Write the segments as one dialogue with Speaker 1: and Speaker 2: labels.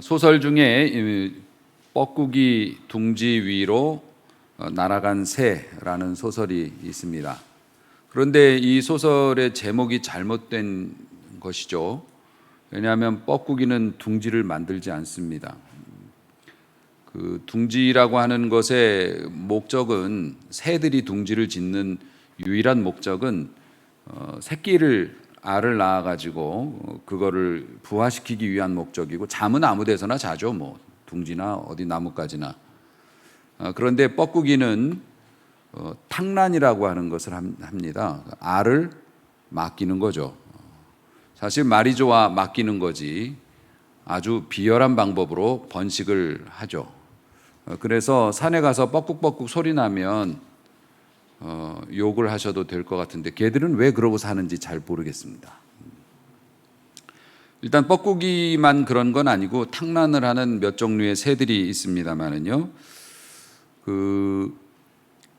Speaker 1: 소설 중에 이 뻐꾸기 둥지 위로 날아간 새라는 소설이 있습니다. 그런데 이 소설의 제목이 잘못된 것이죠. 왜냐하면 뻐꾸기는 둥지를 만들지 않습니다. 그 둥지라고 하는 것의 목적은, 새들이 둥지를 짓는 유일한 목적은 알을 낳아가지고 그거를 부화시키기 위한 목적이고, 잠은 아무 데서나 자죠. 뭐 둥지나 어디 나뭇가지나. 그런데 뻐꾸기는 탕란이라고 하는 것을 합니다. 알을 맡기는 거죠. 사실 말이 좋아 맡기는 거지, 아주 비열한 방법으로 번식을 하죠. 그래서 산에 가서 뻐꾹뻐꾹 소리 나면 욕을 하셔도 될 것 같은데, 개들은 왜 그러고 사는지 잘 모르겠습니다. 일단 뻐꾸기만 그런 건 아니고 탕란을 하는 몇 종류의 새들이 있습니다만은요,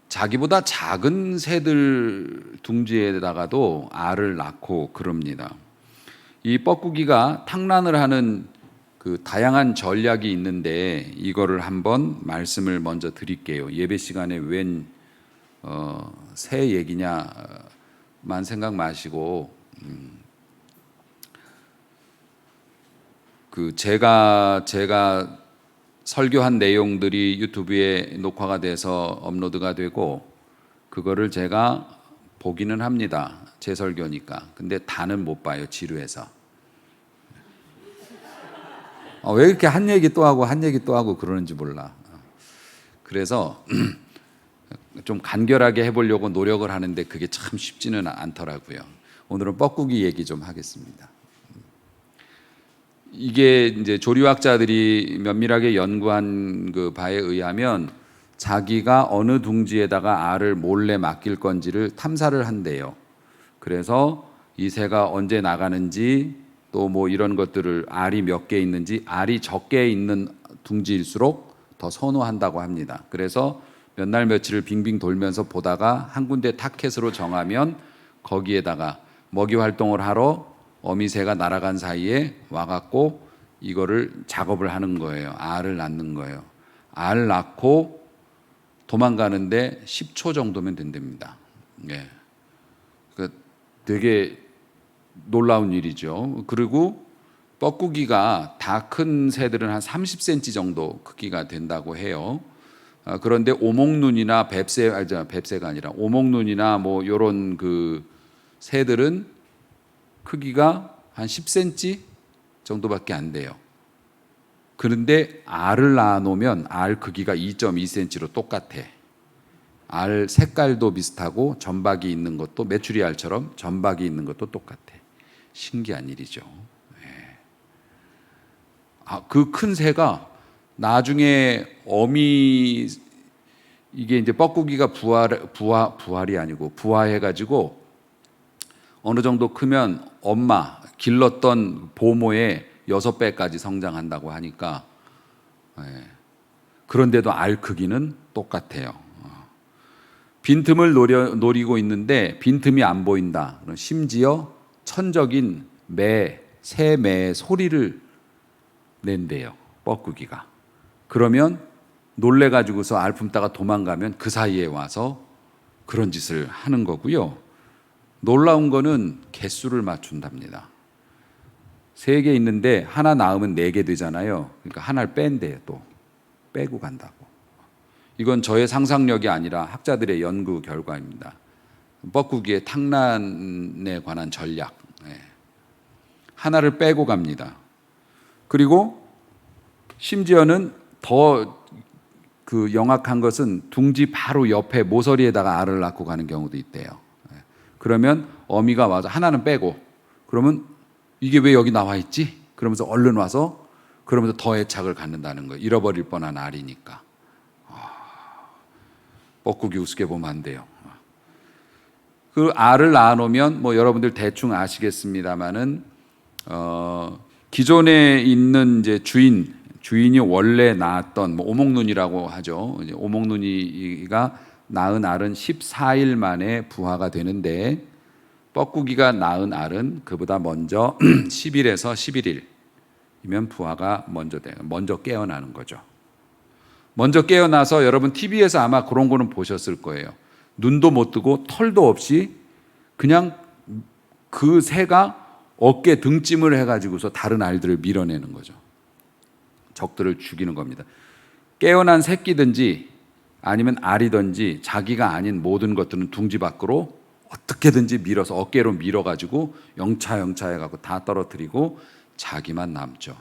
Speaker 1: 자기보다 작은 새들 둥지에다가도 알을 낳고 그럽니다. 이 뻐꾸기가 탕란을 하는 그 다양한 전략이 있는데, 이거를 한번 말씀을 먼저 드릴게요. 예배 시간에 웬 새 얘기냐만 생각 마시고, 제가 설교한 내용들이 유튜브에 녹화가 돼서 업로드가 되고, 그거를 제가 보기는 합니다. 제 설교니까. 근데 다는 못 봐요, 지루해서. 왜 이렇게 한 얘기 또 하고 한 얘기 또 하고 그러는지 몰라. 그래서 좀 간결하게 해보려고 노력을 하는데 그게 참 쉽지는 않더라고요. 오늘은 뻐꾸기 얘기 좀 하겠습니다. 이게 이제 조류학자들이 면밀하게 연구한 그 바에 의하면, 자기가 어느 둥지에다가 알을 몰래 맡길 건지를 탐사를 한대요. 그래서 이 새가 언제 나가는지, 또 뭐 이런 것들을, 알이 몇 개 있는지, 알이 적게 있는 둥지일수록 더 선호한다고 합니다. 그래서 몇 날 며칠을 빙빙 돌면서 보다가 한 군데 타켓으로 정하면 거기에다가 먹이 활동을 하러 어미새가 날아간 사이에 와갖고 이거를 작업을 하는 거예요. 알을 낳는 거예요. 알 낳고 도망가는데 10초 정도면 된답니다. 예. 그러니까 되게 놀라운 일이죠. 그리고 뻐꾸기가 다 큰 새들은 한 30cm 정도 크기가 된다고 해요. 그런데 오목눈이나 뱁새가 아니라 오목눈이나 뭐 요런 그 새들은 크기가 한 10cm 정도밖에 안 돼요. 그런데 알을 낳아 놓으면 알 크기가 2.2cm로 똑같아. 알 색깔도 비슷하고 점박이 있는 것도, 메추리알처럼 점박이 있는 것도 똑같아. 신기한 일이죠. 그 큰 새가 나중에 이게 이제 뻐꾸기가 부활이 아니고 부화해가지고 어느 정도 크면 길렀던 보모의 6배까지 성장한다고 하니까, 그런데도 알 크기는 똑같아요. 빈틈을 노리고 있는데 빈틈이 안 보인다. 심지어 천적인 새 매의 소리를 낸대요, 뻐꾸기가. 그러면 놀래가지고서 알 품다가 도망가면 그 사이에 와서 그런 짓을 하는 거고요. 놀라운 거는 개수를 맞춘답니다. 3개 있는데 하나 낳으면 4개 되잖아요. 그러니까 하나를 뺀대요. 또 빼고 간다고. 이건 저의 상상력이 아니라 학자들의 연구 결과입니다. 뻐꾸기의 탕란에 관한 전략. 하나를 빼고 갑니다. 그리고 심지어는 더 영악한 것은 둥지 바로 옆에 모서리에다가 알을 낳고 가는 경우도 있대요. 그러면 어미가 와서 하나는 빼고, 그러면 이게 왜 여기 나와 있지? 그러면서 얼른 와서, 그러면서 더 애착을 갖는다는 거예요. 잃어버릴 뻔한 알이니까. 뻐꾸기 우습게 보면 안 돼요. 그 알을 낳아놓으면 뭐 여러분들 대충 아시겠습니다만은, 기존에 있는 이제 주인이 원래 낳았던, 뭐 오목눈이라고 하죠. 오목눈이가 낳은 알은 14일 만에 부화가 되는데, 뻐꾸기가 낳은 알은 그보다 먼저 10일에서 11일, 이면 부하가 먼저 깨어나는 거죠. 먼저 깨어나서 여러분 TV에서 아마 그런 거는 보셨을 거예요. 눈도 못 뜨고 털도 없이 그냥 그 새가 어깨 등짐을 해가지고서 다른 알들을 밀어내는 거죠. 적들을 죽이는 겁니다. 깨어난 새끼든지 아니면 알이든지 자기가 아닌 모든 것들은 둥지 밖으로 어떻게든지 밀어서 어깨로 밀어가지고 영차 해갖고 다 떨어뜨리고 자기만 남죠.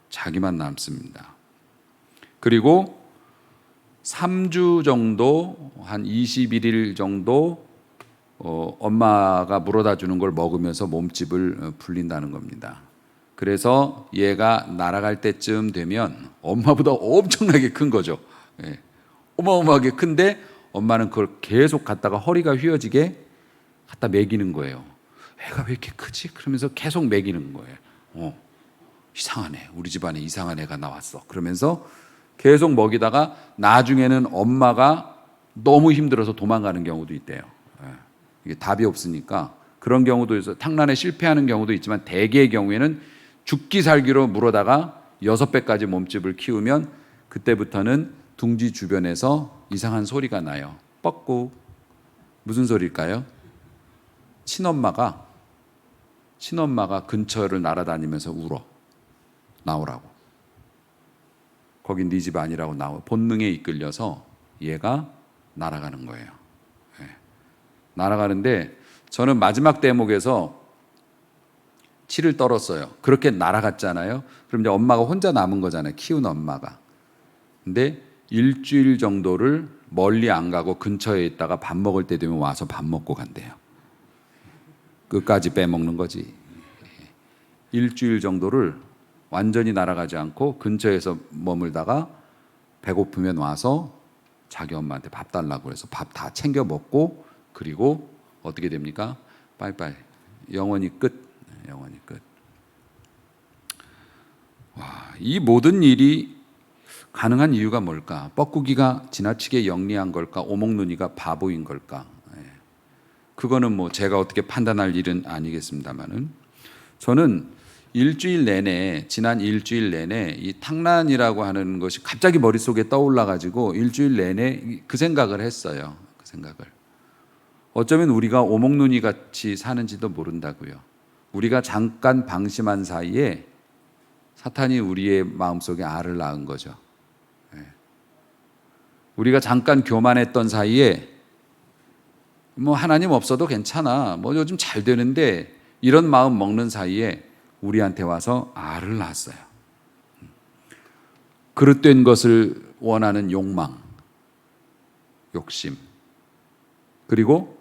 Speaker 1: 자기만 남습니다. 그리고 3주 정도, 한 21일 정도 엄마가 물어다 주는 걸 먹으면서 몸집을 불린다는 겁니다. 그래서 얘가 날아갈 때쯤 되면 엄마보다 엄청나게 큰 거죠. 예. 어마어마하게 큰데 엄마는 그걸 계속 갖다가 허리가 휘어지게 갖다 먹이는 거예요. 애가 왜 이렇게 크지? 그러면서 계속 먹이는 거예요. 이상하네. 우리 집안에 이상한 애가 나왔어. 그러면서 계속 먹이다가 나중에는 엄마가 너무 힘들어서 도망가는 경우도 있대요. 이게 답이 없으니까 그런 경우도 있어. 탕란에 실패하는 경우도 있지만 대개의 경우에는 죽기 살기로 물어다가 6배까지 몸집을 키우면 그때부터는 둥지 주변에서 이상한 소리가 나요. 뻑꾹. 무슨 소리일까요? 친엄마가 근처를 날아다니면서 울어. 나오라고. 거긴 네 집 아니라고 나와. 본능에 이끌려서 얘가 날아가는 거예요. 네. 날아가는데 저는 마지막 대목에서 치를 떨었어요. 그렇게 날아갔잖아요. 그럼 이제 엄마가 혼자 남은 거잖아요. 키운 엄마가. 근데 일주일 정도를 멀리 안 가고 근처에 있다가 밥 먹을 때 되면 와서 밥 먹고 간대요. 끝까지 빼먹는 거지. 일주일 정도를 완전히 날아가지 않고 근처에서 머물다가 배고프면 와서 자기 엄마한테 밥 달라고 해서 밥 다 챙겨 먹고 그리고 어떻게 됩니까? 빠이빠이. 영원히 끝. 영원히 끝. 와, 이 모든 일이 가능한 이유가 뭘까? 뻐꾸기가 지나치게 영리한 걸까? 오목눈이가 바보인 걸까? 그거는 뭐 제가 어떻게 판단할 일은 아니겠습니다만은 저는 지난 일주일 내내 이 탕란이라고 하는 것이 갑자기 머릿속에 떠올라가지고 일주일 내내 그 생각을 했어요. 그 생각을. 어쩌면 우리가 오목눈이 같이 사는지도 모른다고요. 우리가 잠깐 방심한 사이에 사탄이 우리의 마음속에 알을 낳은 거죠. 우리가 잠깐 교만했던 사이에 뭐 하나님 없어도 괜찮아. 뭐 요즘 잘 되는데 이런 마음 먹는 사이에 우리한테 와서 알을 낳았어요. 그릇된 것을 원하는 욕망, 욕심, 그리고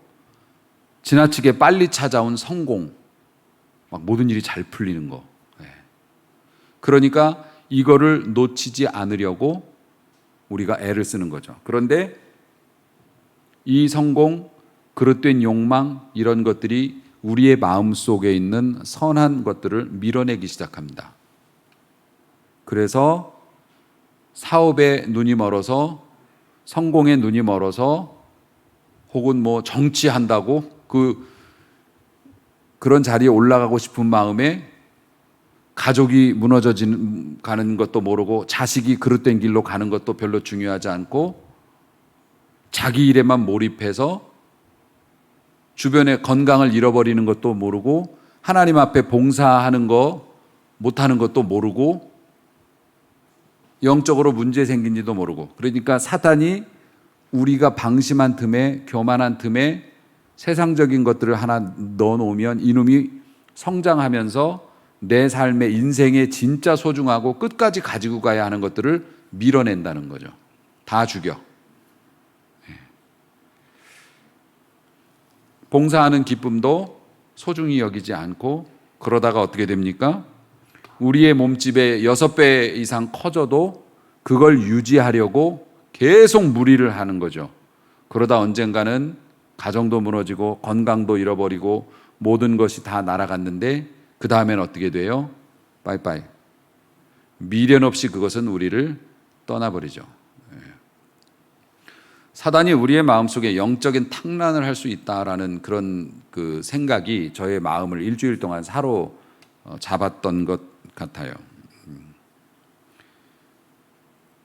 Speaker 1: 지나치게 빨리 찾아온 성공, 막 모든 일이 잘 풀리는 거. 그러니까 이거를 놓치지 않으려고 우리가 애를 쓰는 거죠. 그런데 이 성공, 그릇된 욕망 이런 것들이 우리의 마음속에 있는 선한 것들을 밀어내기 시작합니다. 그래서 사업에 눈이 멀어서 성공에 눈이 멀어서 혹은 뭐 정치한다고 그런 자리에 올라가고 싶은 마음에 가족이 무너져 가는 것도 모르고 자식이 그릇된 길로 가는 것도 별로 중요하지 않고 자기 일에만 몰입해서 주변의 건강을 잃어버리는 것도 모르고 하나님 앞에 봉사하는 거 못하는 것도 모르고 영적으로 문제 생긴지도 모르고 그러니까 사탄이 우리가 방심한 틈에 교만한 틈에 세상적인 것들을 하나 넣어놓으면 이놈이 성장하면서 내 삶의 인생에 진짜 소중하고 끝까지 가지고 가야 하는 것들을 밀어낸다는 거죠. 다 죽여. 봉사하는 기쁨도 소중히 여기지 않고 그러다가 어떻게 됩니까? 우리의 몸집의 6배 이상 커져도 그걸 유지하려고 계속 무리를 하는 거죠. 그러다 언젠가는 가정도 무너지고 건강도 잃어버리고 모든 것이 다 날아갔는데 그 다음엔 어떻게 돼요? 빠이빠이. 미련 없이 그것은 우리를 떠나버리죠. 사단이 우리의 마음속에 영적인 탕란을 할 수 있다라는 그런 그 생각이 저의 마음을 일주일 동안 사로잡았던 것 같아요.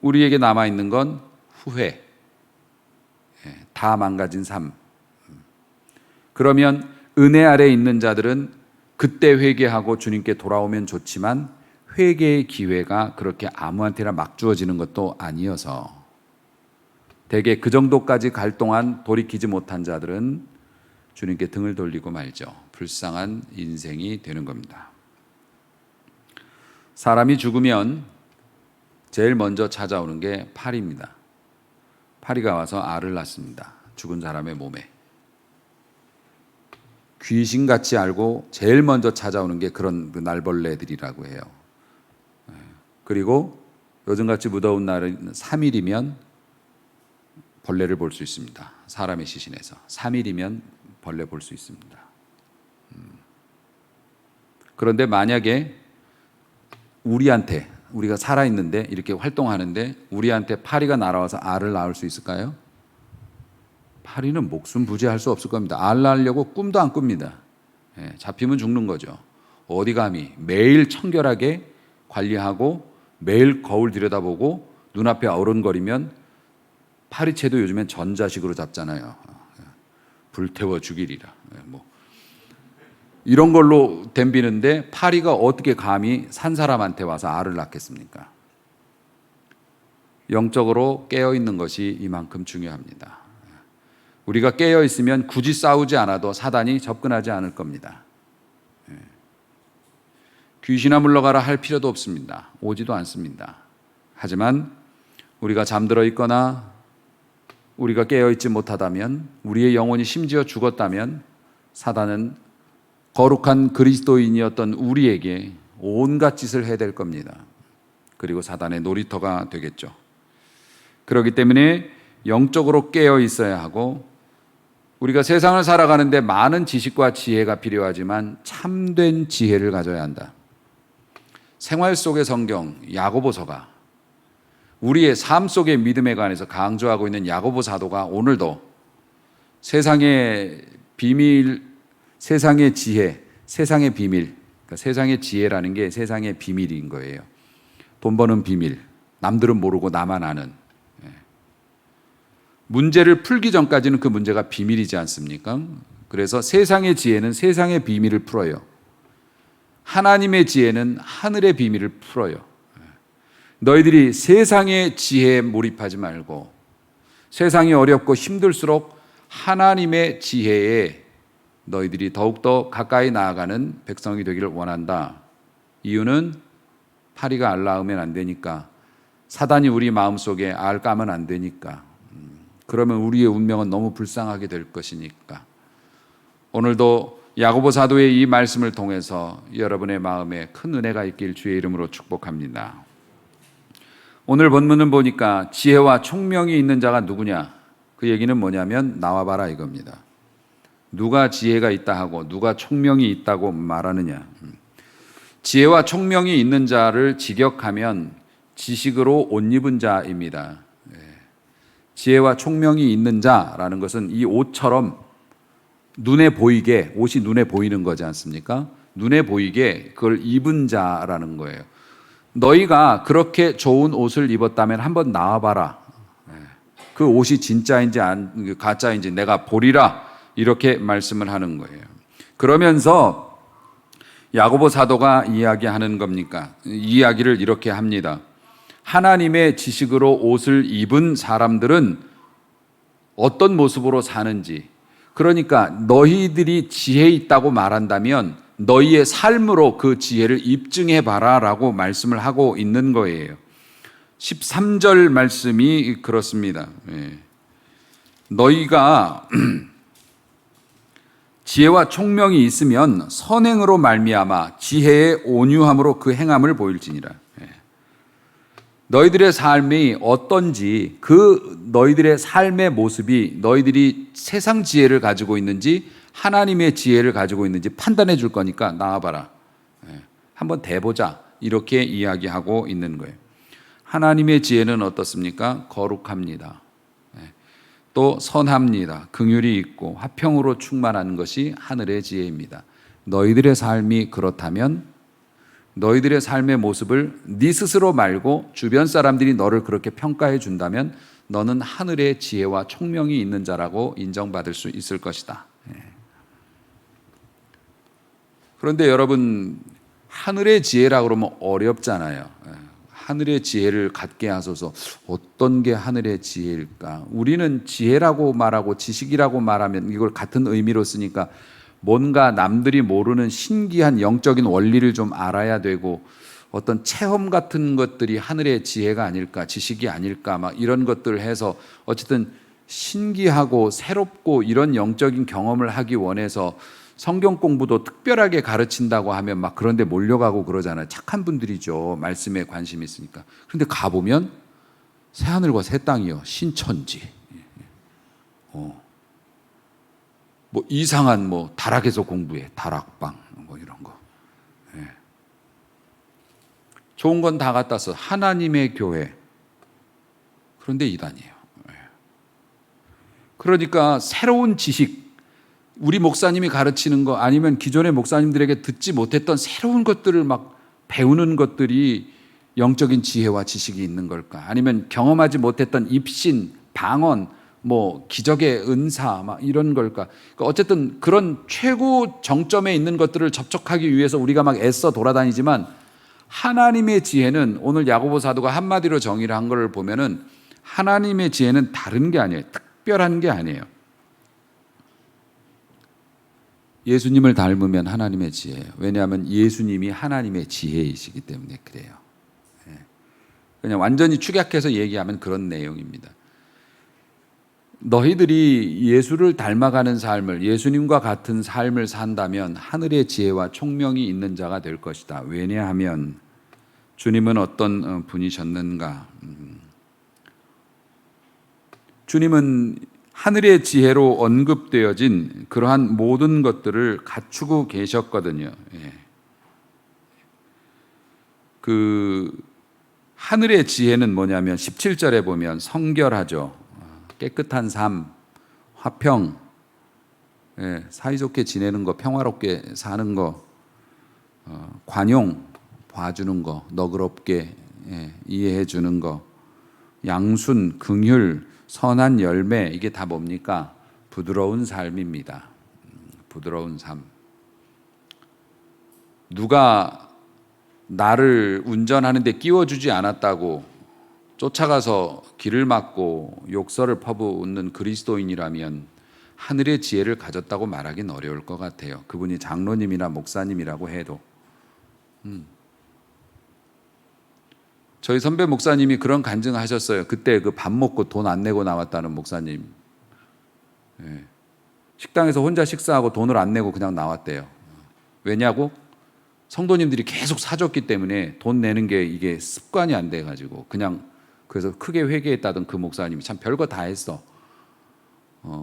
Speaker 1: 우리에게 남아 있는 건 후회, 다 망가진 삶. 그러면 은혜 아래 있는 자들은 그때 회개하고 주님께 돌아오면 좋지만 회개의 기회가 그렇게 아무한테나 막 주어지는 것도 아니어서 대개 그 정도까지 갈 동안 돌이키지 못한 자들은 주님께 등을 돌리고 말죠. 불쌍한 인생이 되는 겁니다. 사람이 죽으면 제일 먼저 찾아오는 게 파리입니다. 파리가 와서 알을 낳습니다. 죽은 사람의 몸에. 귀신같이 알고 제일 먼저 찾아오는 게 그런 날벌레들이라고 해요. 그리고 요즘같이 무더운 날은 3일이면 벌레를 볼 수 있습니다. 사람의 시신에서 3일이면 벌레 볼 수 있습니다. 그런데 만약에 우리가 살아있는데 이렇게 활동하는데 우리한테 파리가 날아와서 알을 낳을 수 있을까요? 파리는 목숨 부지할 수 없을 겁니다. 알 낳으려고 꿈도 안 꿉니다. 잡히면 죽는 거죠. 어디 감히 매일 청결하게 관리하고 매일 거울 들여다보고 눈앞에 어른거리면 파리채도 요즘엔 전자식으로 잡잖아요. 불태워 죽이리라. 이런 걸로 덤비는데 파리가 어떻게 감히 산 사람한테 와서 알을 낳겠습니까? 영적으로 깨어있는 것이 이만큼 중요합니다. 우리가 깨어있으면 굳이 싸우지 않아도 사단이 접근하지 않을 겁니다. 귀신아 물러가라 할 필요도 없습니다. 오지도 않습니다. 하지만 우리가 잠들어 있거나 우리가 깨어있지 못하다면, 우리의 영혼이 심지어 죽었다면 사단은 거룩한 그리스도인이었던 우리에게 온갖 짓을 해댈 겁니다. 그리고 사단의 놀이터가 되겠죠. 그렇기 때문에 영적으로 깨어 있어야 하고, 우리가 세상을 살아가는데 많은 지식과 지혜가 필요하지만 참된 지혜를 가져야 한다. 생활 속의 성경 야고보서가 우리의 삶 속의 믿음에 관해서 강조하고 있는 야고보 사도가 오늘도 세상의 비밀, 세상의 지혜, 세상의 비밀, 그러니까 세상의 지혜라는 게 세상의 비밀인 거예요. 돈 버는 비밀, 남들은 모르고 나만 아는. 문제를 풀기 전까지는 그 문제가 비밀이지 않습니까? 그래서 세상의 지혜는 세상의 비밀을 풀어요. 하나님의 지혜는 하늘의 비밀을 풀어요. 너희들이 세상의 지혜에 몰입하지 말고 세상이 어렵고 힘들수록 하나님의 지혜에 너희들이 더욱더 가까이 나아가는 백성이 되기를 원한다. 이유는 파리가 알 낳으면 안 되니까, 사단이 우리 마음속에 알 까면 안 되니까, 그러면 우리의 운명은 너무 불쌍하게 될 것이니까. 오늘도 야고보 사도의 이 말씀을 통해서 여러분의 마음에 큰 은혜가 있길 주의 이름으로 축복합니다. 오늘 본문은 보니까 지혜와 총명이 있는 자가 누구냐? 그 얘기는 뭐냐면 나와봐라 이겁니다. 누가 지혜가 있다 하고 누가 총명이 있다고 말하느냐? 지혜와 총명이 있는 자를 직역하면 지식으로 옷 입은 자입니다. 지혜와 총명이 있는 자라는 것은 이 옷처럼 눈에 보이게, 옷이 눈에 보이는 거지 않습니까? 눈에 보이게 그걸 입은 자라는 거예요. 너희가 그렇게 좋은 옷을 입었다면 한번 나와봐라. 그 옷이 진짜인지 가짜인지 내가 보리라. 이렇게 말씀을 하는 거예요. 그러면서 야고보 사도가 이야기하는 겁니까? 이야기를 이렇게 합니다. 하나님의 지식으로 옷을 입은 사람들은 어떤 모습으로 사는지, 그러니까 너희들이 지혜 있다고 말한다면 너희의 삶으로 그 지혜를 입증해 봐라 라고 말씀을 하고 있는 거예요. 13절 말씀이 그렇습니다. 너희가 지혜와 총명이 있으면 선행으로 말미암아 지혜의 온유함으로 그 행함을 보일지니라. 너희들의 삶이 어떤지, 그 너희들의 삶의 모습이 너희들이 세상 지혜를 가지고 있는지 하나님의 지혜를 가지고 있는지 판단해 줄 거니까 나와봐라. 한번 대보자. 이렇게 이야기하고 있는 거예요. 하나님의 지혜는 어떻습니까? 거룩합니다. 또 선합니다. 긍휼이 있고 화평으로 충만한 것이 하늘의 지혜입니다. 너희들의 삶이 그렇다면 너희들의 삶의 모습을 네 스스로 말고 주변 사람들이 너를 그렇게 평가해 준다면 너는 하늘의 지혜와 총명이 있는 자라고 인정받을 수 있을 것이다. 그런데 여러분, 하늘의 지혜라 그러면 어렵잖아요. 하늘의 지혜를 갖게 하소서. 어떤 게 하늘의 지혜일까? 우리는 지혜라고 말하고 지식이라고 말하면 이걸 같은 의미로 쓰니까 뭔가 남들이 모르는 신기한 영적인 원리를 좀 알아야 되고 어떤 체험 같은 것들이 하늘의 지혜가 아닐까, 지식이 아닐까 막 이런 것들을 해서 어쨌든 신기하고 새롭고 이런 영적인 경험을 하기 원해서 성경 공부도 특별하게 가르친다고 하면 막 그런 데 몰려가고 그러잖아요. 착한 분들이죠. 말씀에 관심이 있으니까. 그런데 가보면 새하늘과 새 땅이요. 신천지. 뭐 이상한 뭐 다락에서 공부해. 다락방 뭐 이런 거. 좋은 건 다 갖다 써. 하나님의 교회. 그런데 이단이에요. 그러니까 새로운 지식, 우리 목사님이 가르치는 거 아니면 기존의 목사님들에게 듣지 못했던 새로운 것들을 막 배우는 것들이 영적인 지혜와 지식이 있는 걸까? 아니면 경험하지 못했던 입신, 방언, 뭐 기적의 은사 막 이런 걸까? 그러니까 어쨌든 그런 최고 정점에 있는 것들을 접촉하기 위해서 우리가 막 애써 돌아다니지만 하나님의 지혜는 오늘 야고보 사도가 한마디로 정의를 한 걸 보면은 하나님의 지혜는 다른 게 아니에요. 특별한 게 아니에요. 예수님을 닮으면 하나님의 지혜예요. 왜냐하면 예수님이 하나님의 지혜이시기 때문에 그래요. 그냥 완전히 축약해서 얘기하면 그런 내용입니다. 너희들이 예수를 닮아가는 삶을, 예수님과 같은 삶을 산다면 하늘의 지혜와 총명이 있는 자가 될 것이다. 왜냐하면 주님은 어떤 분이셨는가? 주님은 하늘의 지혜로 언급되어진 그러한 모든 것들을 갖추고 계셨거든요. 그 하늘의 지혜는 뭐냐면 17절에 보면 성결하죠. 깨끗한 삶, 화평, 사이좋게 지내는 거, 평화롭게 사는 거, 관용, 봐주는 거, 너그럽게 이해해 주는 거, 양순, 긍휼, 선한 열매, 이게 다 뭡니까? 부드러운 삶입니다. 부드러운 삶. 누가 나를 운전하는데 끼워주지 않았다고 쫓아가서 길을 막고 욕설을 퍼붓는 그리스도인이라면 하늘의 지혜를 가졌다고 말하기는 어려울 것 같아요. 그분이 장로님이나 목사님이라고 해도. 저희 선배 목사님이 그런 간증하셨어요. 그때 그 밥 먹고 돈 안 내고 나왔다는 목사님. 식당에서 혼자 식사하고 돈을 안 내고 그냥 나왔대요. 왜냐고? 성도님들이 계속 사줬기 때문에 돈 내는 게 이게 습관이 안 돼가지고 그냥 그래서 크게 회개했다던 그 목사님이 참 별거 다 했어.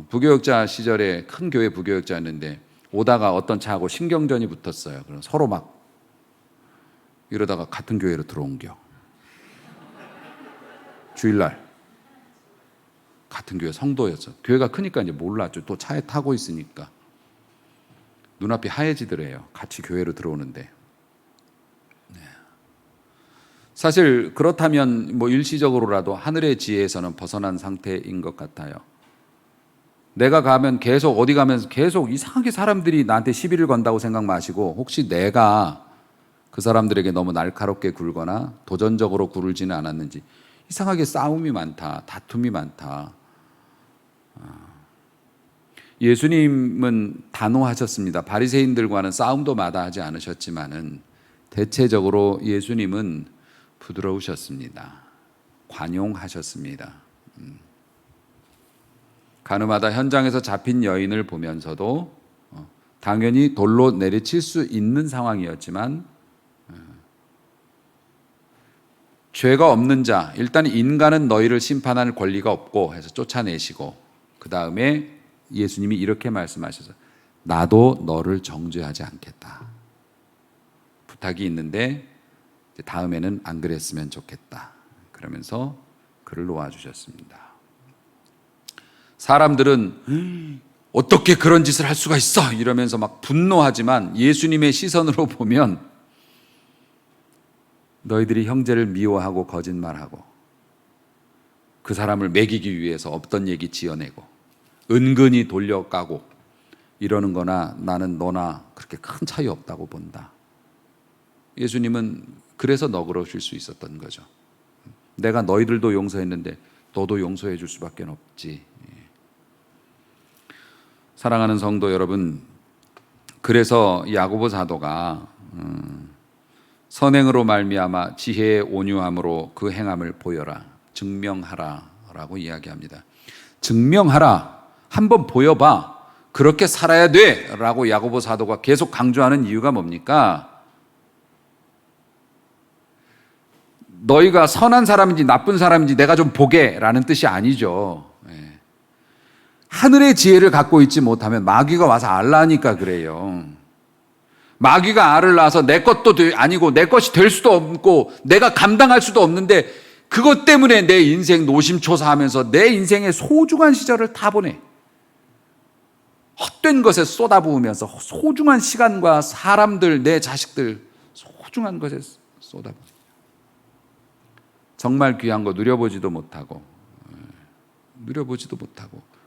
Speaker 1: 부교역자 시절에 큰 교회 부교역자였는데 오다가 어떤 차하고 신경전이 붙었어요. 그럼 서로 막 이러다가 같은 교회로 들어온겨. 주일날 같은 교회 성도였어. 교회가 크니까 이제 몰랐죠. 또 차에 타고 있으니까 눈앞이 하얘지더래요. 같이 교회로 들어오는데. 사실 그렇다면 뭐 일시적으로라도 하늘의 지혜에서는 벗어난 상태인 것 같아요. 내가 가면 계속 어디 가면서 계속 이상하게 사람들이 나한테 시비를 건다고 생각 마시고 혹시 내가 그 사람들에게 너무 날카롭게 굴거나 도전적으로 굴지는 않았는지 이상하게 싸움이 많다, 다툼이 많다. 예수님은 단호하셨습니다. 바리새인들과는 싸움도 마다하지 않으셨지만은 대체적으로 예수님은 부드러우셨습니다. 관용하셨습니다. 가늠하다 현장에서 잡힌 여인을 보면서도 당연히 돌로 내리칠 수 있는 상황이었지만 죄가 없는 자, 일단 인간은 너희를 심판할 권리가 없고 해서 쫓아내시고 그 다음에 예수님이 이렇게 말씀하셔서 나도 너를 정죄하지 않겠다. 부탁이 있는데 다음에는 안 그랬으면 좋겠다. 그러면서 그를 놓아주셨습니다. 사람들은 어떻게 그런 짓을 할 수가 있어? 이러면서 막 분노하지만 예수님의 시선으로 보면 너희들이 형제를 미워하고 거짓말하고 그 사람을 매기기 위해서 없던 얘기 지어내고 은근히 돌려까고 이러는 거나 나는 너나 그렇게 큰 차이 없다고 본다. 예수님은 그래서 너그러우실 수 있었던 거죠. 내가 너희들도 용서했는데 너도 용서해 줄 수밖에 없지. 사랑하는 성도 여러분, 그래서 야고보 사도가 선행으로 말미암아 지혜의 온유함으로 그 행함을 보여라, 증명하라라고 이야기합니다. 증명하라, 한번 보여봐, 그렇게 살아야 돼라고 야고보 사도가 계속 강조하는 이유가 뭡니까? 너희가 선한 사람인지 나쁜 사람인지 내가 좀 보게라는 뜻이 아니죠. 하늘의 지혜를 갖고 있지 못하면 마귀가 와서 알라니까 그래요. 마귀가 알을 낳아서 내 것도 아니고 내 것이 될 수도 없고 내가 감당할 수도 없는데 그것 때문에 내 인생 노심초사하면서 내 인생의 소중한 시절을 다 보내. 헛된 것에 쏟아부으면서 소중한 시간과 사람들, 내 자식들 소중한 것에 쏟아부어. 정말 귀한 거 누려보지도 못하고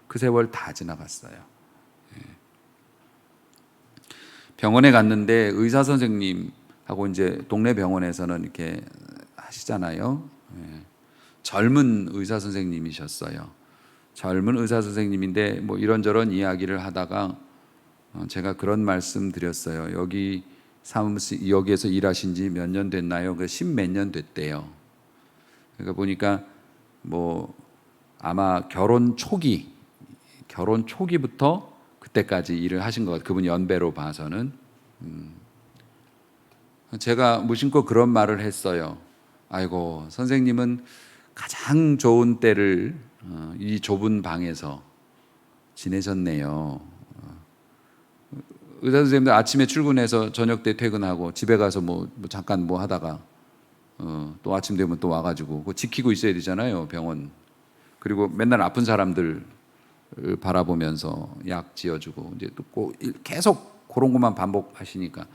Speaker 1: 그 세월 다 지나갔어요. 병원에 갔는데 의사 선생님하고 이제 동네 병원에서는 이렇게 하시잖아요. 젊은 의사 선생님이셨어요. 젊은 의사 선생님인데 뭐 이런저런 이야기를 하다가 제가 그런 말씀 드렸어요. 여기에서 일하신 지 몇 년 됐나요? 그 10몇 년 됐대요. 그러니까 보니까 뭐 아마 결혼 초기부터 그때까지 일을 하신 것 같아요. 그분 연배로 봐서는. 제가 무심코 그런 말을 했어요. 아이고, 선생님은 가장 좋은 때를 이 좁은 방에서 지내셨네요. 의사 선생님들 아침에 출근해서 저녁 때 퇴근하고 집에 가서 뭐 잠깐 뭐 하다가 또 아침 되면 또 와가지고 그거 지키고 있어야 되잖아요, 병원. 그리고 맨날 아픈 사람들 바라보면서 약 지어주고 이제 또 계속 그런 것만 반복하시니까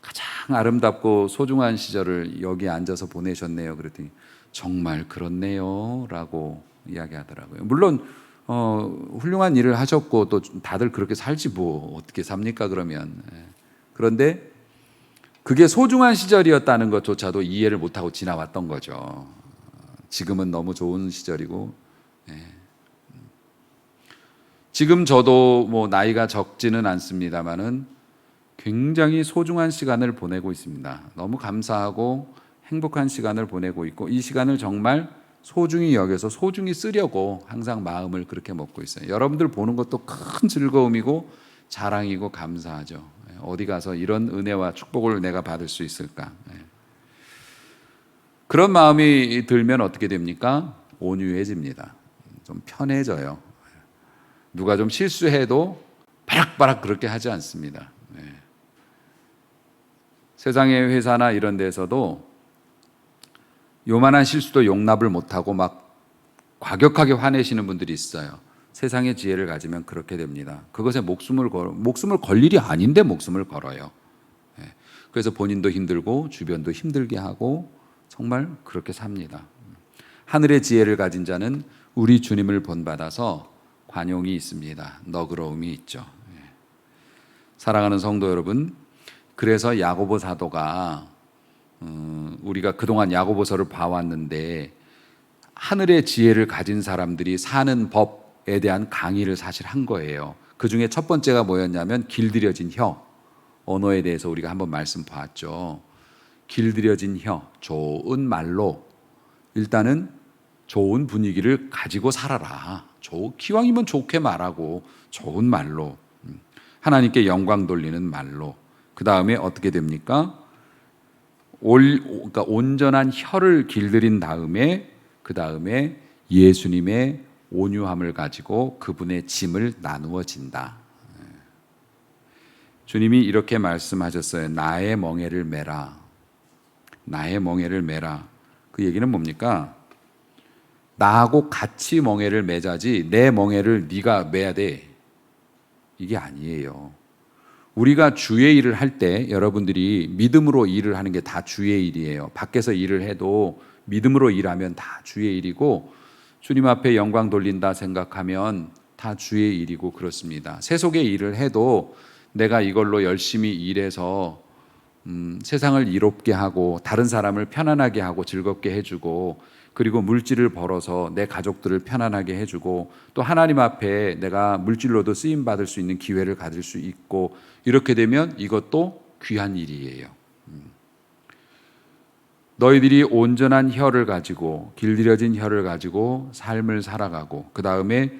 Speaker 1: 가장 아름답고 소중한 시절을 여기 앉아서 보내셨네요. 그랬더니 정말 그렇네요라고 이야기하더라고요. 물론 훌륭한 일을 하셨고 또 다들 그렇게 살지 뭐 어떻게 삽니까 그러면. 그런데 그게 소중한 시절이었다는 것조차도 이해를 못하고 지나왔던 거죠. 지금은 너무 좋은 시절이고. 지금 저도 뭐 나이가 적지는 않습니다만은 굉장히 소중한 시간을 보내고 있습니다. 너무 감사하고 행복한 시간을 보내고 있고 이 시간을 정말 소중히 여겨서 소중히 쓰려고 항상 마음을 그렇게 먹고 있어요. 여러분들 보는 것도 큰 즐거움이고 자랑이고 감사하죠. 어디 가서 이런 은혜와 축복을 내가 받을 수 있을까? 그런 마음이 들면 어떻게 됩니까? 온유해집니다. 좀 편해져요. 누가 좀 실수해도 바락바락 그렇게 하지 않습니다. 세상의 회사나 이런 데서도 요만한 실수도 용납을 못하고 막 과격하게 화내시는 분들이 있어요. 세상의 지혜를 가지면 그렇게 됩니다. 그것에 목숨을 걸 일이 아닌데 목숨을 걸어요. 그래서 본인도 힘들고 주변도 힘들게 하고 정말 그렇게 삽니다. 하늘의 지혜를 가진 자는 우리 주님을 본받아서 관용이 있습니다. 너그러움이 있죠. 사랑하는 성도 여러분, 그래서 야고보 사도가 우리가 그동안 야고보서를 봐왔는데 하늘의 지혜를 가진 사람들이 사는 법에 대한 강의를 사실 한 거예요. 그 중에 첫 번째가 뭐였냐면 길들여진 혀, 언어에 대해서 우리가 한번 말씀 봤죠. 길들여진 혀, 좋은 말로 일단은 좋은 분위기를 가지고 살아라. 기왕이면 좋게 말하고 좋은 말로 하나님께 영광 돌리는 말로. 그 다음에 어떻게 됩니까? 그러니까 온전한 혀를 길들인 다음에 그 다음에 예수님의 온유함을 가지고 그분의 짐을 나누어진다. 주님이 이렇게 말씀하셨어요. 나의 멍에를 메라. 나의 멍에를 메라. 그 얘기는 뭡니까? 나하고 같이 멍에를 매자지 내 멍에를 네가 매야 돼. 이게 아니에요. 우리가 주의 일을 할 때 여러분들이 믿음으로 일을 하는 게 다 주의 일이에요. 밖에서 일을 해도 믿음으로 일하면 다 주의 일이고, 주님 앞에 영광 돌린다 생각하면 다 주의 일이고 그렇습니다. 세속의 일을 해도 내가 이걸로 열심히 일해서 세상을 이롭게 하고 다른 사람을 편안하게 하고 즐겁게 해주고, 그리고 물질을 벌어서 내 가족들을 편안하게 해주고, 또 하나님 앞에 내가 물질로도 쓰임 받을 수 있는 기회를 가질 수 있고, 이렇게 되면 이것도 귀한 일이에요. 너희들이 온전한 혀를 가지고, 길들여진 혀를 가지고 삶을 살아가고, 그 다음에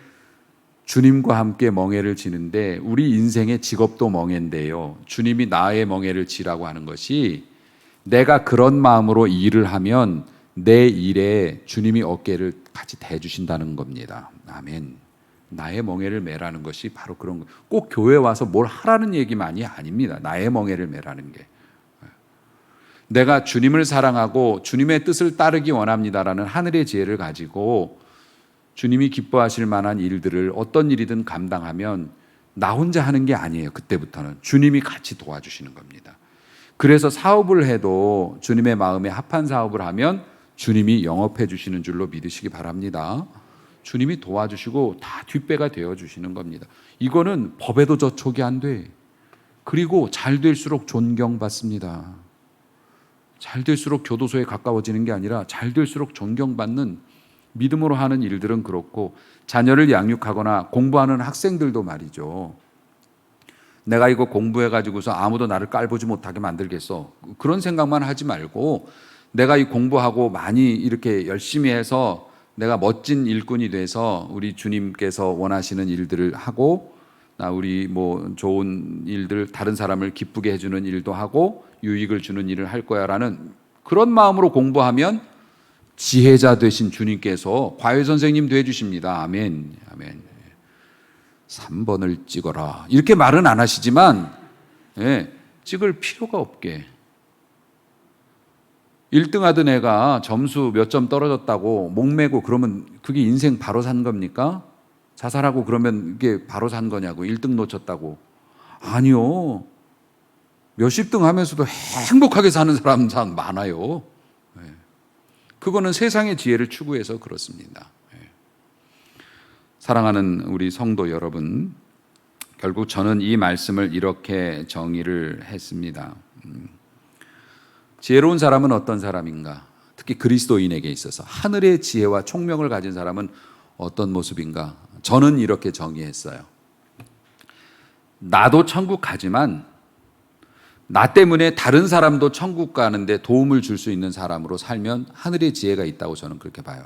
Speaker 1: 주님과 함께 멍에를 지는데, 우리 인생의 직업도 멍에인데요, 주님이 나의 멍에를 지라고 하는 것이, 내가 그런 마음으로 일을 하면 내 일에 주님이 어깨를 같이 대주신다는 겁니다. 아멘. 나의 멍에를 매라는 것이 바로 그런 거. 꼭 교회 와서 뭘 하라는 얘기만이 아닙니다. 나의 멍에를 매라는 게. 내가 주님을 사랑하고 주님의 뜻을 따르기 원합니다라는 하늘의 지혜를 가지고 주님이 기뻐하실 만한 일들을 어떤 일이든 감당하면 나 혼자 하는 게 아니에요. 그때부터는 주님이 같이 도와주시는 겁니다. 그래서 사업을 해도 주님의 마음에 합한 사업을 하면 주님이 영업해 주시는 줄로 믿으시기 바랍니다. 주님이 도와주시고 다 뒷배가 되어주시는 겁니다. 이거는 법에도 저촉이 안 돼. 그리고 잘 될수록 존경받습니다. 잘 될수록 교도소에 가까워지는 게 아니라 잘 될수록 존경받는, 믿음으로 하는 일들은 그렇고, 자녀를 양육하거나 공부하는 학생들도 말이죠. 내가 이거 공부해가지고서 아무도 나를 깔보지 못하게 만들겠어, 그런 생각만 하지 말고, 내가 이 공부하고 많이 이렇게 열심히 해서 내가 멋진 일꾼이 돼서 우리 주님께서 원하시는 일들을 하고, 우리 뭐 좋은 일들, 다른 사람을 기쁘게 해주는 일도 하고 유익을 주는 일을 할 거야라는 그런 마음으로 공부하면 지혜자 되신 주님께서 과외 선생님 돼 주십니다. 아멘. 아멘. 3번을 찍어라 이렇게 말은 안 하시지만, 찍을 필요가 없게. 1등 하던 애가 점수 몇 점 떨어졌다고 목매고 그러면 그게 인생 바로 산 겁니까? 자살하고 그러면 이게 바로 산 거냐고. 1등 놓쳤다고. 아니요. 몇십 등 하면서도 행복하게 사는 사람 많아요. 그거는 세상의 지혜를 추구해서 그렇습니다. 사랑하는 우리 성도 여러분, 결국 저는 이 말씀을 이렇게 정의를 했습니다. 지혜로운 사람은 어떤 사람인가? 특히 그리스도인에게 있어서 하늘의 지혜와 총명을 가진 사람은 어떤 모습인가? 저는 이렇게 정의했어요. 나도 천국 가지만 나 때문에 다른 사람도 천국 가는데 도움을 줄 수 있는 사람으로 살면 하늘의 지혜가 있다고 저는 그렇게 봐요.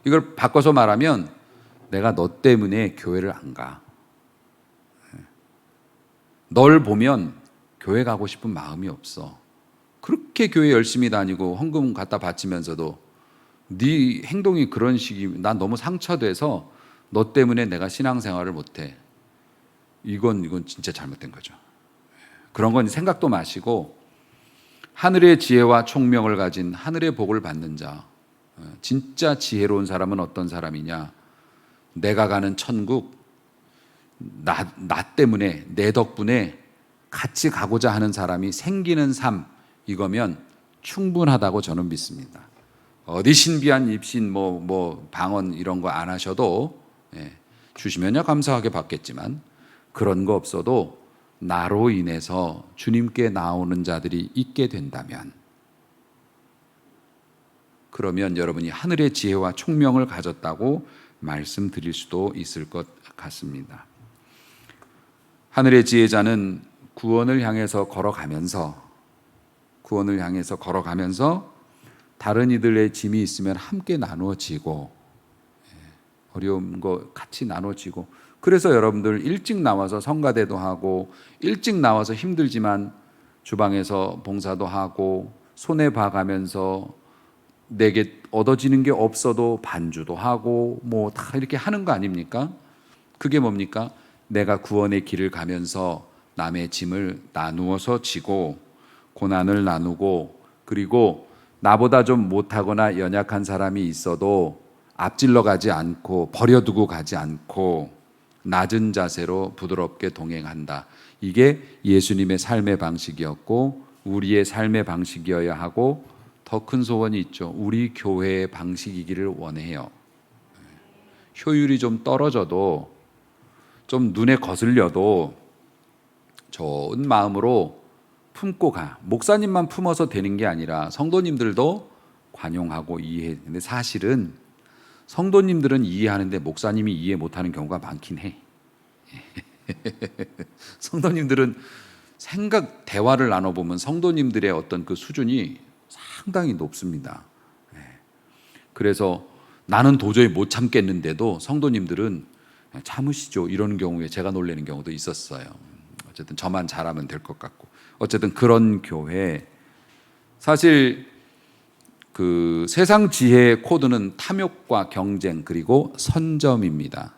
Speaker 1: 이걸 바꿔서 말하면 내가 너 때문에 교회를 안 가. 널 보면 교회 가고 싶은 마음이 없어. 그렇게 교회 열심히 다니고 헌금 갖다 바치면서도 네 행동이 그런 식이, 난 너무 상처돼서 너 때문에 내가 신앙생활을 못해. 이건 진짜 잘못된 거죠. 그런 건 생각도 마시고, 하늘의 지혜와 총명을 가진 하늘의 복을 받는 자, 진짜 지혜로운 사람은 어떤 사람이냐? 내가 가는 천국, 나 때문에, 내 덕분에 같이 가고자 하는 사람이 생기는 삶, 이거면 충분하다고 저는 믿습니다. 어디 신비한 입신 방언 이런 거 안 하셔도, 주시면야 감사하게 받겠지만 그런 거 없어도 나로 인해서 주님께 나오는 자들이 있게 된다면, 그러면 여러분이 하늘의 지혜와 총명을 가졌다고 말씀드릴 수도 있을 것 같습니다. 하늘의 지혜자는 구원을 향해서 걸어가면서 다른 이들의 짐이 있으면 함께 나누어지고, 어려운 거 같이 나눠지고, 그래서 여러분들 일찍 나와서 성가대도 하고, 일찍 나와서 힘들지만 주방에서 봉사도 하고, 손해 봐가면서 내게 얻어지는 게 없어도 반주도 하고 다 이렇게 하는 거 아닙니까? 그게 뭡니까? 내가 구원의 길을 가면서 남의 짐을 나누어서 지고 고난을 나누고, 그리고 나보다 좀 못하거나 연약한 사람이 있어도 앞질러 가지 않고 버려두고 가지 않고 낮은 자세로 부드럽게 동행한다. 이게 예수님의 삶의 방식이었고 우리의 삶의 방식이어야 하고 더 큰 소원이 있죠. 우리 교회의 방식이기를 원해요. 효율이 좀 떨어져도 좀 눈에 거슬려도 좋은 마음으로 품고 가. 목사님만 품어서 되는 게 아니라 성도님들도 관용하고 이해해. 근데 사실은 성도님들은 이해하는데 목사님이 이해 못하는 경우가 많긴 해. 성도님들은 대화를 나눠보면 성도님들의 어떤 그 수준이 상당히 높습니다. 그래서 나는 도저히 못 참겠는데도 성도님들은 참으시죠. 이런 경우에 제가 놀라는 경우도 있었어요. 어쨌든 저만 잘하면 될 것 같고. 어쨌든 그런 교회. 사실 그 세상 지혜의 코드는 탐욕과 경쟁 그리고 선점입니다.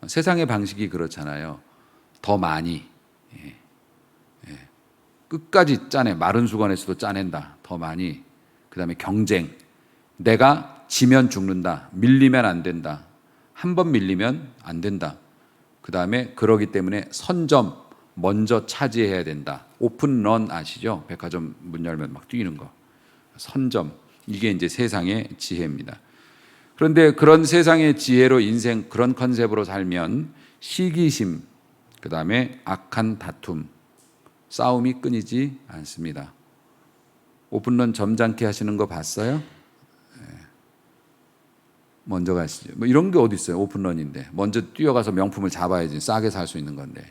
Speaker 1: 세상의 방식이 그렇잖아요. 더 많이. 끝까지 짜내. 마른 수건에서도 짜낸다. 더 많이. 그 다음에 경쟁. 내가 지면 죽는다. 밀리면 안 된다. 한 번 밀리면 안 된다. 그 다음에 그러기 때문에 선점 먼저 차지해야 된다. 오픈런 아시죠? 백화점 문 열면 막 뛰는 거. 선점. 이게 이제 세상의 지혜입니다. 그런데 그런 세상의 지혜로 인생 그런 컨셉으로 살면 시기심, 그 다음에 악한 다툼, 싸움이 끊이지 않습니다. 오픈런 점잖게 하시는 거 봤어요? 먼저 가시죠. 뭐 이런 게 어디 있어요? 오픈런인데 먼저 뛰어가서 명품을 잡아야지 싸게 살 수 있는 건데.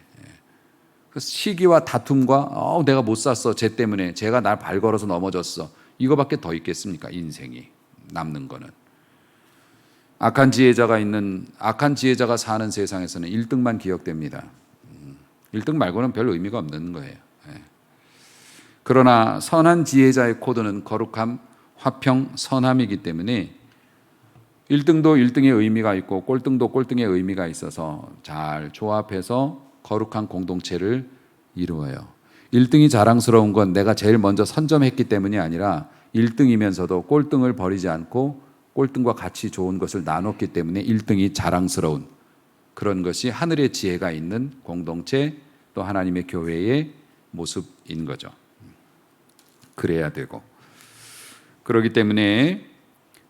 Speaker 1: 그래서 시기와 다툼과 내가 못 샀어. 쟤 때문에 쟤가 날 발 걸어서 넘어졌어. 이거밖에 더 있겠습니까? 인생이 남는 거는. 악한 지혜자가 사는 세상에서는 1등만 기억됩니다. 1등 말고는 별 의미가 없는 거예요. 그러나 선한 지혜자의 코드는 거룩함, 화평, 선함이기 때문에 1등도 1등의 의미가 있고 꼴등도 꼴등의 의미가 있어서 잘 조합해서 거룩한 공동체를 이루어요. 1등이 자랑스러운 건 내가 제일 먼저 선점했기 때문이 아니라 1등이면서도 꼴등을 버리지 않고 꼴등과 같이 좋은 것을 나눴기 때문에 1등이 자랑스러운 그런 것이 하늘의 지혜가 있는 공동체 또 하나님의 교회의 모습인 거죠. 그래야 되고. 그렇기 때문에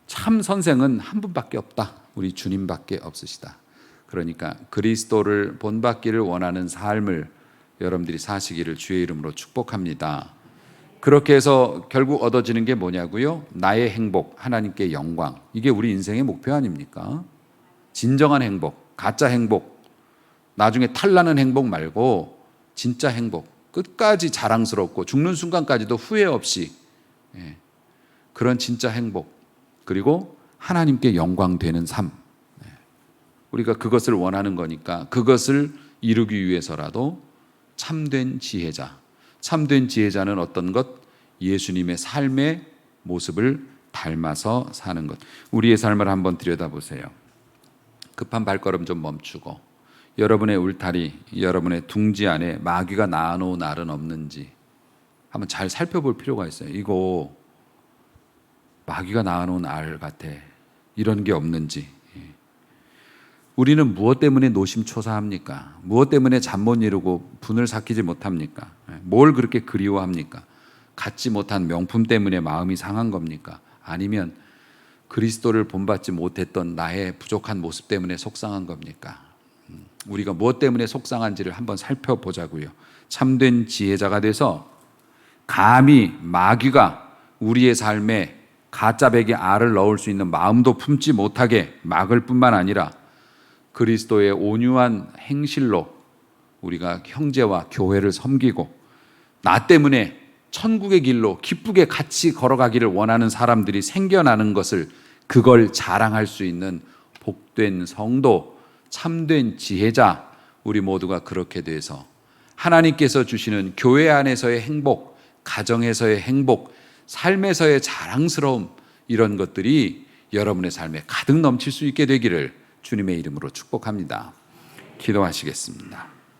Speaker 1: 참 선생은 한 분밖에 없다. 우리 주님밖에 없으시다. 그러니까 그리스도를 본받기를 원하는 삶을 여러분들이 사시기를 주의 이름으로 축복합니다. 그렇게 해서 결국 얻어지는 게 뭐냐고요? 나의 행복, 하나님께 영광. 이게 우리 인생의 목표 아닙니까? 진정한 행복, 가짜 행복, 나중에 탈나는 행복 말고 진짜 행복, 끝까지 자랑스럽고 죽는 순간까지도 후회 없이 그런 진짜 행복, 그리고 하나님께 영광 되는 삶. 우리가 그것을 원하는 거니까 그것을 이루기 위해서라도 참된 지혜자는 어떤 것? 예수님의 삶의 모습을 닮아서 사는 것. 우리의 삶을 한번 들여다보세요. 급한 발걸음 좀 멈추고 여러분의 울타리, 여러분의 둥지 안에 마귀가 낳아놓은 알은 없는지 한번 잘 살펴볼 필요가 있어요. 이거 마귀가 낳아놓은 알 같아. 이런 게 없는지. 우리는 무엇 때문에 노심초사합니까? 무엇 때문에 잠 못 이루고 분을 삭히지 못합니까? 뭘 그렇게 그리워합니까? 갖지 못한 명품 때문에 마음이 상한 겁니까? 아니면 그리스도를 본받지 못했던 나의 부족한 모습 때문에 속상한 겁니까? 우리가 무엇 때문에 속상한지를 한번 살펴보자고요. 참된 지혜자가 돼서 감히 마귀가 우리의 삶에 가짜백의 알을 넣을 수 있는 마음도 품지 못하게 막을 뿐만 아니라 그리스도의 온유한 행실로 우리가 형제와 교회를 섬기고 나 때문에 천국의 길로 기쁘게 같이 걸어가기를 원하는 사람들이 생겨나는 것을 그걸 자랑할 수 있는 복된 성도, 참된 지혜자, 우리 모두가 그렇게 돼서 하나님께서 주시는 교회 안에서의 행복, 가정에서의 행복, 삶에서의 자랑스러움, 이런 것들이 여러분의 삶에 가득 넘칠 수 있게 되기를 주님의 이름으로 축복합니다. 기도하시겠습니다.